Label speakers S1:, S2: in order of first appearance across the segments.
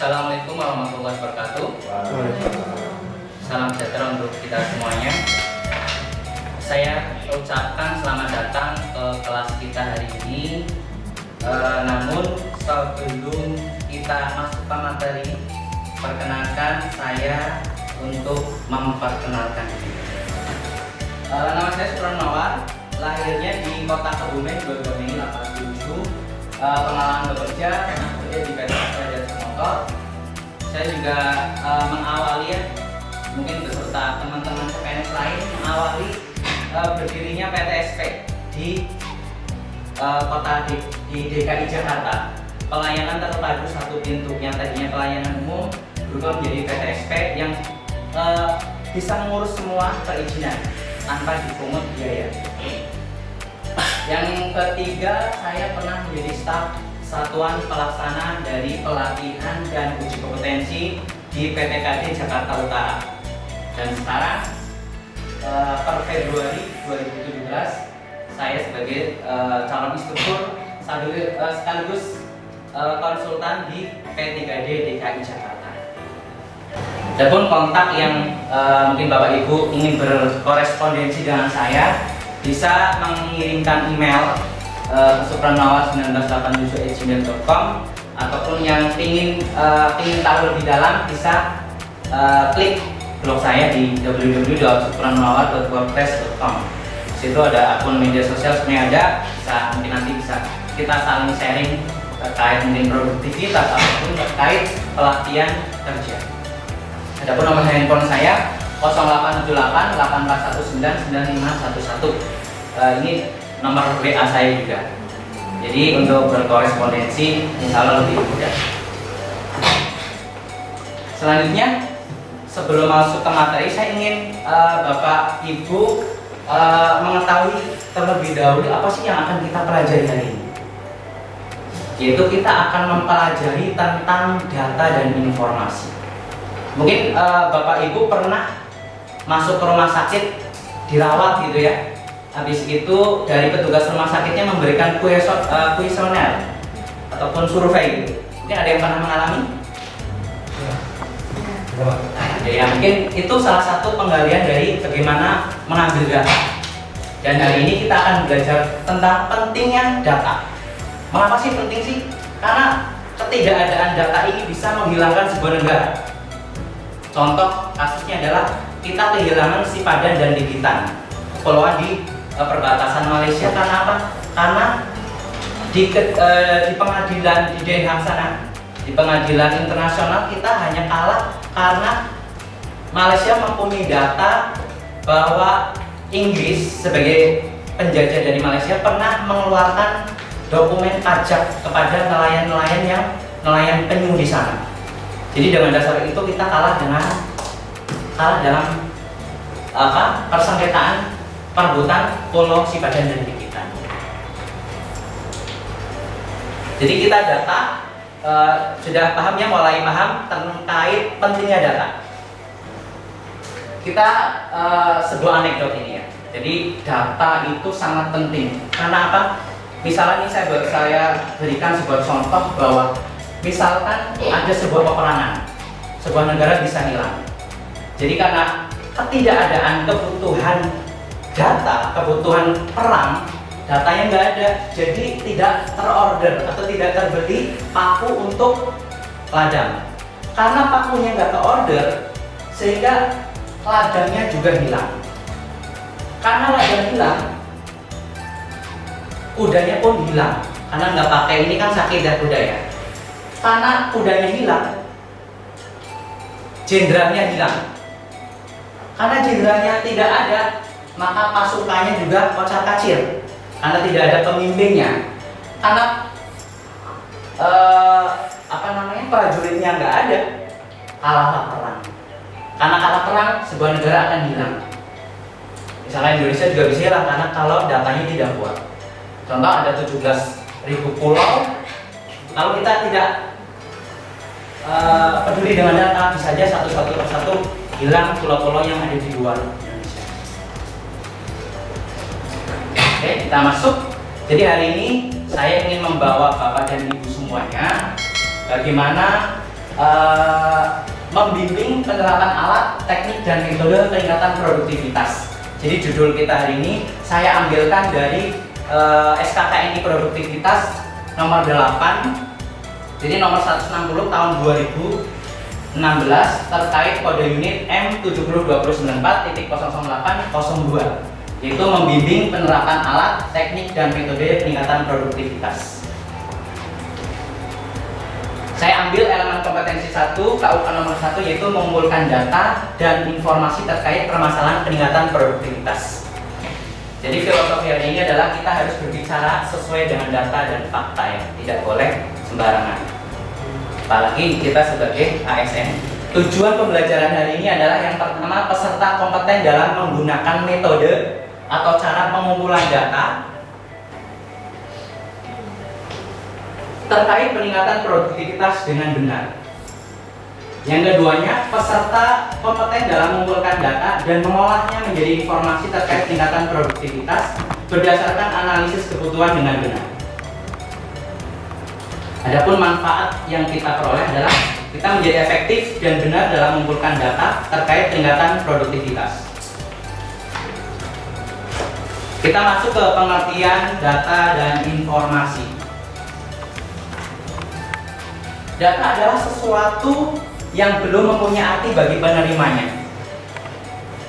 S1: Assalamualaikum warahmatullahi wabarakatuh. Salam sejahtera untuk kita semuanya. Saya ucapkan selamat datang ke kelas kita hari ini. Namun sebelum kita masuk ke materi, perkenalkan saya untuk memperkenalkan diri. Nama saya Supranawar, lahirnya di Kota Kebumen 22 Mei 87. Pengalaman bekerja di PT Jasa Motor. Saya juga mengawali mungkin beserta teman-teman PNS lain mengawali berdirinya PTSP di kota di DKI Jakarta. Pelayanan terpadu satu pintu yang tadinya pelayanan umum berubah menjadi PTSP yang bisa mengurus semua perizinan tanpa dipungut biaya. Yang ketiga, saya pernah menjadi staf satuan pelaksana dari pelatihan dan uji kompetensi di PTKD Jakarta Utara. Dan sekarang per Februari 2017 saya sebagai calon instruktur sekaligus konsultan di P3D DKI Jakarta. Adapun kontak yang mungkin Bapak Ibu ingin berkorespondensi dengan saya, bisa mengirimkan email ke supranawar1987@gmail.com, ataupun yang ingin tahu lebih dalam bisa klik blog saya di www.supranawar.wordpress.com. Situ ada akun media sosial sebenarnya ada, mungkin nanti bisa kita saling sharing terkait mungkin produktivitas ataupun terkait pelatihan kerja. Adapun nomor handphone saya 0878 841 99511. Ini nomor WA saya juga. Jadi untuk berkorespondensi insya Allah lebih mudah. Selanjutnya, sebelum masuk ke materi, saya ingin Bapak Ibu mengetahui terlebih dahulu apa sih yang akan kita pelajari hari ini. Yaitu kita akan mempelajari tentang data dan informasi. Mungkin Bapak Ibu pernah masuk ke rumah sakit, dirawat gitu ya. Habis itu dari petugas rumah sakitnya memberikan kuesioner ataupun survei gitu. Mungkin ada yang pernah mengalami? Ya, mungkin itu salah satu penggalian dari bagaimana mengambil data. Dan hari ini kita akan belajar tentang pentingnya data. Mengapa sih penting sih? Karena ketidakadaan data ini bisa menghilangkan sebuah negara. Contoh kasusnya adalah kita kehilangan Sipadan dan Ligitan, kepulauan di perbatasan Malaysia. Karena apa? Karena di pengadilan di Den Haag sana, di pengadilan internasional kita hanya kalah karena Malaysia mempunyai data bahwa Inggris sebagai penjajah dari Malaysia pernah mengeluarkan dokumen pajak kepada nelayan-nelayan yang nelayan penyu di sana. Jadi dengan dasar itu kita kalah dalam persengketaan perebutan Pulau Sipadan dan Ligitan. Jadi kita data sudah paham ya, mulai paham terkait pentingnya data. Kita sebuah anekdot ini ya. Jadi data itu sangat penting. Karena apa? Misalnya ini saya berikan sebuah contoh bahwa misalkan ada sebuah peperangan, sebuah negara bisa hilang. Jadi karena ketidakadaan kebutuhan data, kebutuhan perang, datanya nggak ada, jadi tidak terorder atau tidak terbeli paku untuk ladang. Karena pakunya nggak terorder, sehingga ladangnya juga hilang. Karena ladang hilang, kudanya pun hilang. Karena nggak pakai ini kan sakit kuda ya. Karena kudanya hilang, jenderalnya hilang. Karena jenderalnya tidak ada, maka pasukannya juga kocar-kacir. Karena tidak ada pemimpinnya. Karena prajuritnya nggak ada, kalahlah perang. Karena kalah perang, sebuah negara akan hilang. Misalnya Indonesia juga bisa hilang karena kalau datanya tidak kuat. Contoh ada 17.000 pulau, kalau kita tidak peduli dengan data, bisa saja satu persatu hilang pulau-pulau yang ada di luar Indonesia. Oke, kita masuk. Jadi hari ini saya ingin membawa Bapak dan Ibu semuanya bagaimana membimbing penerapan alat, teknik, dan metode peningkatan produktivitas. Jadi judul kita hari ini saya ambilkan dari SKKNI Produktivitas nomor 8, jadi nomor 160 tahun 2016 terkait kode unit M70294.00802, yaitu membimbing penerapan alat, teknik, dan metode peningkatan produktivitas. Saya ambil elemen kompetensi 1, KUK nomor 1, yaitu mengumpulkan data dan informasi terkait permasalahan peningkatan produktivitas. Jadi filosofi hari ini adalah kita harus berbicara sesuai dengan data dan fakta, ya, tidak boleh sembarangan. Apalagi kita sebagai ASN. Tujuan pembelajaran hari ini adalah yang pertama, peserta kompeten dalam menggunakan metode atau cara pengumpulan data terkait peningkatan produktivitas dengan benar. Yang keduanya, peserta kompeten dalam mengumpulkan data dan mengolahnya menjadi informasi terkait peningkatan produktivitas berdasarkan analisis kebutuhan dengan benar. Adapun manfaat yang kita peroleh adalah kita menjadi efektif dan benar dalam mengumpulkan data terkait peningkatan produktivitas. Kita masuk ke pengertian data dan informasi. Data adalah sesuatu yang belum mempunyai arti bagi penerimanya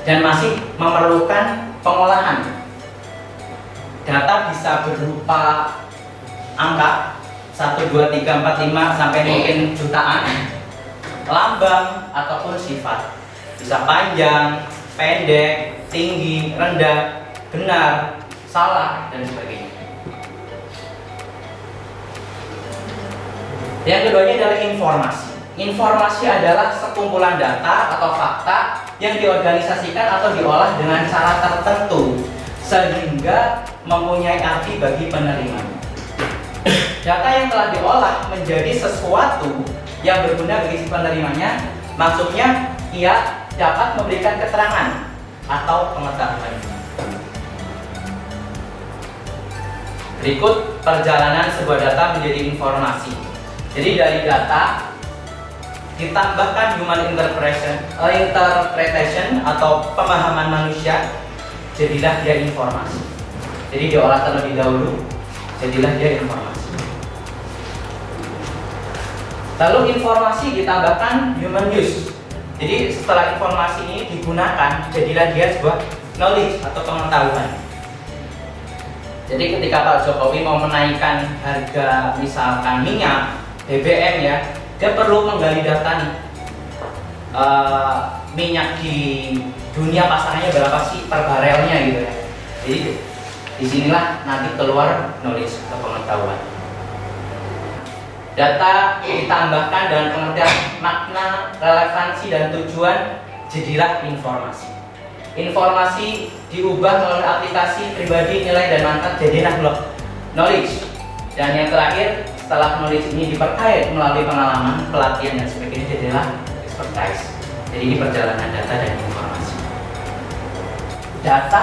S1: dan masih memerlukan pengolahan. Data bisa berupa angka 1, 2, 3, 4, 5 sampai mungkin jutaan, lambang ataupun sifat. Bisa panjang, pendek, tinggi, rendah, benar, salah, dan sebagainya. Yang keduanya adalah informasi. Informasi adalah sekumpulan data atau fakta yang diorganisasikan atau diolah dengan cara tertentu sehingga mempunyai arti bagi penerima. Data yang telah diolah menjadi sesuatu yang berguna bagi si penerimanya, maksudnya ia dapat memberikan keterangan atau pengetahuan. Berikut perjalanan sebuah data menjadi informasi. Jadi dari data ditambahkan human interpretation atau pemahaman manusia, jadilah dia informasi. Jadi diolah terlebih dahulu, jadilah dia informasi. Lalu informasi ditambahkan human use. Jadi setelah informasi ini digunakan, jadilah dia sebuah knowledge atau pengetahuan. Jadi ketika Pak Jokowi mau menaikkan harga misalkan minyak, BBM, ya, dia perlu menggali data nih, minyak di dunia pasarannya berapa sih per barelnya gitu ya. Jadi disinilah nanti keluar knowledge atau pengetahuan. Data ditambahkan dengan pengertian makna, relevansi, dan tujuan, jadilah informasi. Informasi diubah melalui aplikasi, pribadi, nilai, dan manfaat, jadilah knowledge. Dan yang terakhir, setelah knowledge ini diperkaya melalui pengalaman, pelatihan, dan sebagainya, jadilah expertise. Jadi ini perjalanan data dan informasi. Data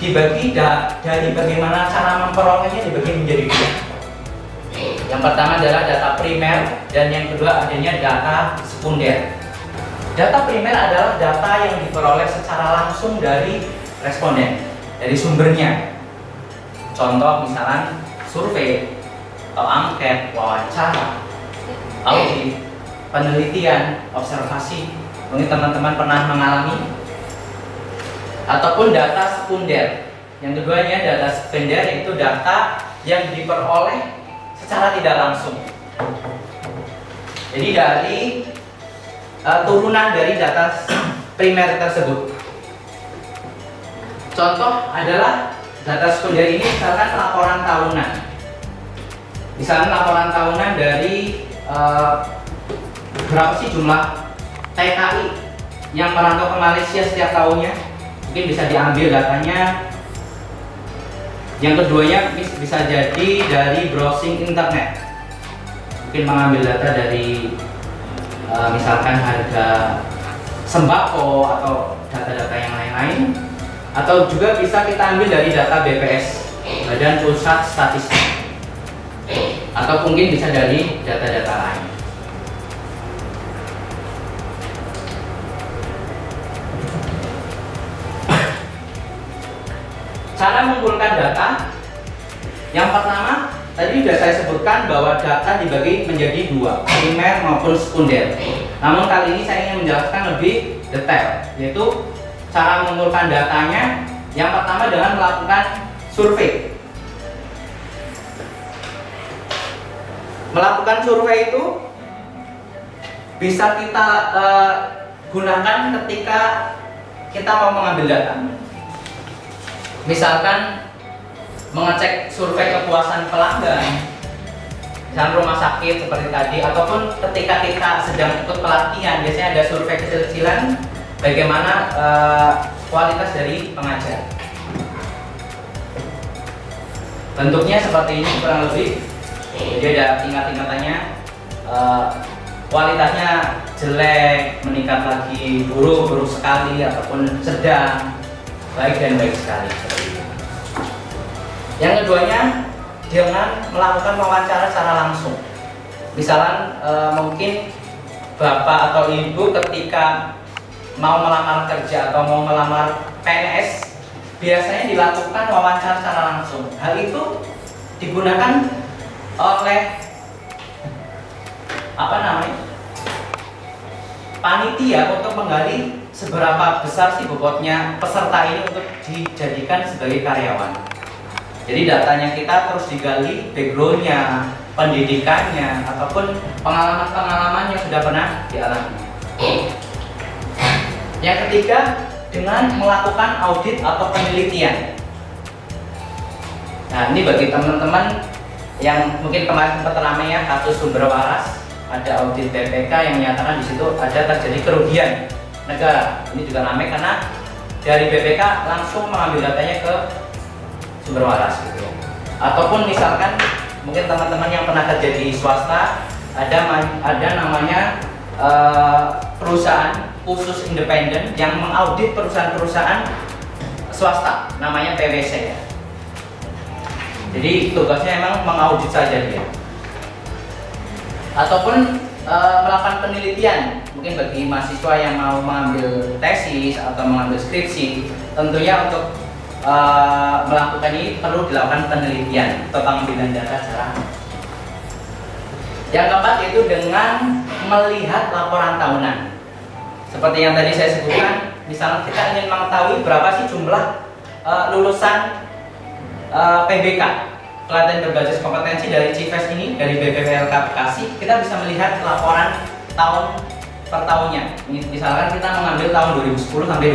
S1: dibagi dari bagaimana cara memperolehnya dibagi menjadi dua. Yang pertama adalah data primer dan yang kedua adanya data sekunder. Data primer adalah data yang diperoleh secara langsung dari responden, dari sumbernya. Contoh misalnya survei atau angket, wawancara, audit, penelitian, observasi. Mungkin teman-teman pernah mengalami. Ataupun data sekunder. Yang keduanya data sekunder, yaitu data yang diperoleh secara tidak langsung. Jadi dari turunan dari data primer tersebut. Contoh adalah data sekunder ini misalkan laporan tahunan. Misalkan laporan tahunan dari berapa sih jumlah TKI yang merantau ke Malaysia setiap tahunnya. Mungkin bisa diambil datanya. Yang keduanya bisa jadi dari browsing internet. Mungkin mengambil data dari misalkan harga sembako atau data-data yang lain-lain. Atau juga bisa kita ambil dari data BPS, Badan Pusat Statistik. atau mungkin bisa dari data-data lain. Cara mengumpulkan data, yang pertama tadi sudah saya sebutkan bahwa data dibagi menjadi dua, primer maupun sekunder. Namun kali ini saya ingin menjelaskan lebih detail, yaitu cara mengumpulkan datanya. Yang pertama dengan melakukan survei. Melakukan survei itu bisa kita gunakan ketika kita mau mengambil data. Misalkan mengecek survei kepuasan pelanggan, misalnya rumah sakit seperti tadi, ataupun ketika kita sedang ikut pelatihan, biasanya ada survei kecil-kecilan bagaimana kualitas dari pengajar. Bentuknya seperti ini kurang lebih. Jadi ada tingkat-tingkatannya, kualitasnya jelek, meningkat lagi, buruk, buruk sekali, ataupun sedang, baik dan baik sekali seperti itu. Yang keduanya dengan melakukan wawancara secara langsung. Misalnya mungkin bapak atau ibu ketika mau melamar kerja atau mau melamar PNS, biasanya dilakukan wawancara secara langsung. Hal itu digunakan oleh panitia untuk menggali seberapa besar sih bobotnya peserta ini untuk dijadikan sebagai karyawan. Jadi datanya kita terus digali, backgroundnya, pendidikannya, ataupun pengalaman-pengalaman yang sudah pernah dialami. Yang ketiga, dengan melakukan audit atau penelitian. Nah, ini bagi teman-teman yang mungkin kemarin sempat ramai ya, kasus sumber waras, ada audit BPK yang menyatakan di situ ada terjadi kerugian negara. Ini juga ramai karena dari BPK langsung mengambil datanya ke sumber waras gitu ya. Ataupun misalkan mungkin teman-teman yang pernah kerja di swasta, ada namanya perusahaan khusus independen yang mengaudit perusahaan-perusahaan swasta, namanya PwC ya. Jadi tugasnya emang mengaudit saja dia. Ataupun melakukan penelitian, mungkin bagi mahasiswa yang mau mengambil tesis atau mengambil skripsi, tentunya untuk melakukan ini perlu dilakukan penelitian atau pengambilan data secara. Yang keempat yaitu dengan melihat laporan tahunan. Seperti yang tadi saya sebutkan, misalnya kita ingin mengetahui berapa sih jumlah lulusan PBK, pelatihan berbasis kompetensi dari CIVES ini, dari BPPLK Bekasi, kita bisa melihat laporan tahun per tahunnya. Misalkan kita mengambil tahun 2010 sampai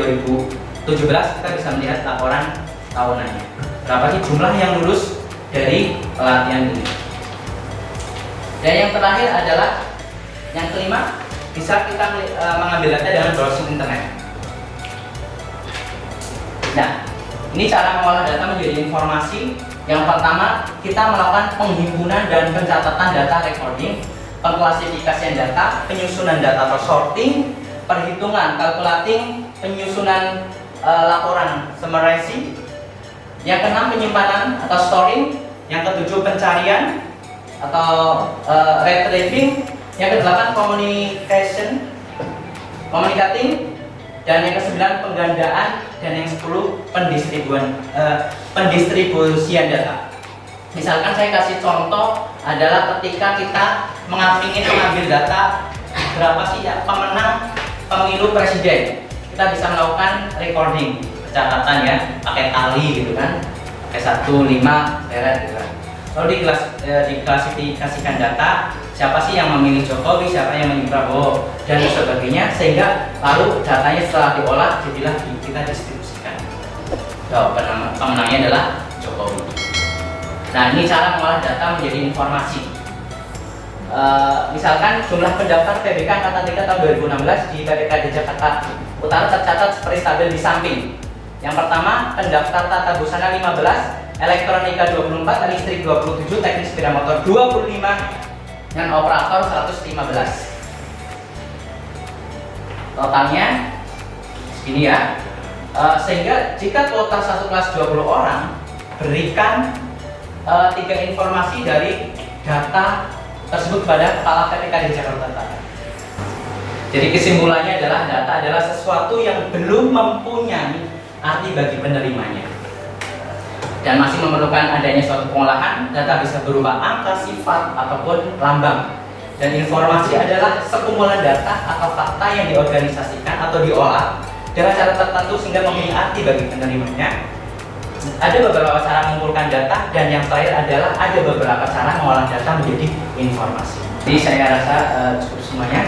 S1: 2017, kita bisa melihat laporan tahunannya. Berapa sih jumlah yang lulus dari pelatihan ini. Dan yang terakhir adalah yang kelima, bisa kita mengambil data dengan browsing internet. Nah, ini cara mengolah data menjadi informasi. Yang pertama, kita melakukan penghimpunan dan pencatatan data recording, pengklasifikasian data, penyusunan data atau sorting, perhitungan, calculating, penyusunan laporan summarizing. Yang keenam, penyimpanan atau storing. Yang ketujuh, pencarian atau retrieving. Yang kedelapan, communicating. Dan yang kesembilan, penggandaan. Dan yang 10, pendistribusian data. Misalkan saya kasih contoh adalah ketika kita ingin mengambil data berapa sih ya pemenang pemilu presiden, kita bisa melakukan recording, catatan ya, pakai tali gitu kan, pakai 1, 5, deret gitu kan. Lalu diklasifikasikan data, siapa sih yang memilih Jokowi, siapa yang memilih Prabowo, dan sebagainya, sehingga lalu datanya setelah diolah jadilah kita distribusikan. Pemenangnya adalah Jokowi. Nah, ini cara mengolah data menjadi informasi. Misalkan jumlah pendaftar PBK Angkatan 3 tahun 2016 di PPKD Jakarta Utara tercatat seperti tabel di samping. Yang pertama, pendaftar tata busana 15, elektronika 24, listrik 27, teknik sepeda motor 25, dan operator 115. Totalnya segini ya. Sehingga jika kuota satu kelas 20 orang, berikan 3 informasi dari data tersebut kepada kepala PPK di Jakarta Utara. Jadi kesimpulannya adalah data adalah sesuatu yang belum mempunyai arti bagi penerimanya dan masih memerlukan adanya suatu pengolahan. Data bisa berupa angka, sifat, ataupun lambang. Dan informasi adalah sekumpulan data atau fakta yang diorganisasikan atau diolah dengan cara tertentu sehingga memiliki arti bagi penerimanya. Ada beberapa cara mengumpulkan data, dan yang terakhir adalah ada beberapa cara mengolah data menjadi informasi. Jadi saya rasa cukup semuanya.